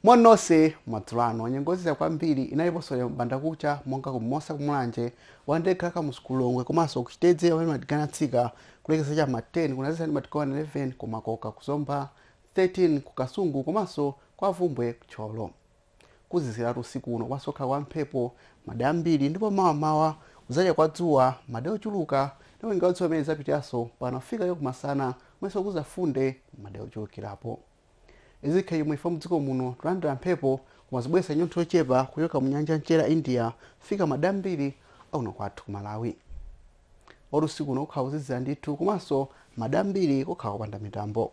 Monose maturano nyengozi kwambiri inaliposole bandakucha monga kumosa kumulanje wandeka ka muskulongwe komaso kuchitedze wali madiganatsika kulekeza cha ma 10 kunazisa ndi matikona 11 kumakoka kuzomba 13 kukasungu komaso kwa vumbwe kucholo kuzizira usiku uno kwasoka kwa mphepo madambiri ndipo mawa uzaja kwa dzuwa madeo chuluka ndipo ingautso amene zapitaso panafika yo kumasana mweso kuzafunde madeo chulukirapo izikhe yomwe ifa mdziko muno tulandira mphepo kumazibwesa nyontho yochepa kuyoka mu nyanja nchera India fika madambiri auno kwathu ku Malawi usiku uno ukhauzizira ndithu komanso madambiri kukhawapanda mitambo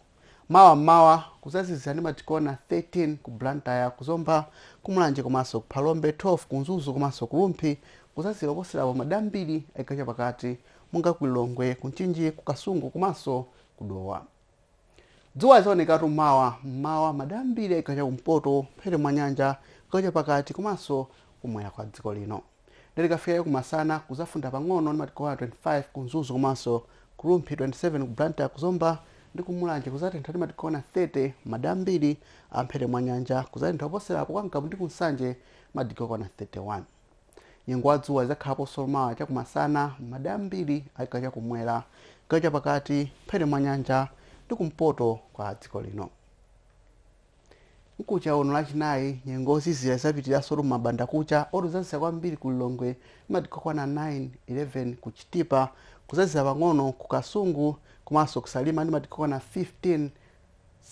mawa kuzazizira ndi matikona 13 ku Blantyre kuzomba kumulanje komanso ku Phalombe 12 kunzuzu komanso kulumpi kuzazira poserapo madambiri aikacha pakati munga kulongwe kunchinji kukasungu komanso kudowa dzuwa zionekatu mawa madambiri aikacha kumpoto phete mwa nyanja kacha pakati komanso kumwera kwa dziko lino ndikafika kumasana kuzafunda pang'ono ndi matikona 25 kunzuzu komanso kulumpi 27 ku Blantyre kuzomba ndi kumulanje kuzatentha ndi matikona 30 madambiri amphete mwa nyanja kuzatentha poserapo kwa mkapu ndi kunsanje madikona 31 nyengo wa dzuwa izakhalapo solmawa chakumasana madambiri aikacha kumwera kacha pakati phete mwa nyanja ndi kumpoto kwa dziko lino mkucha uno lachinayi nyengo zizira zapitira solo mabanda kucha zazisa kwambiri kulongwe madikona 9 11 kuchitipa kuzazisa pang'ono kukasungu komanso kusalima ndi madikona 15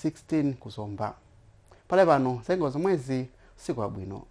16 kuzomba pale pano zengo zomwezi siku abwino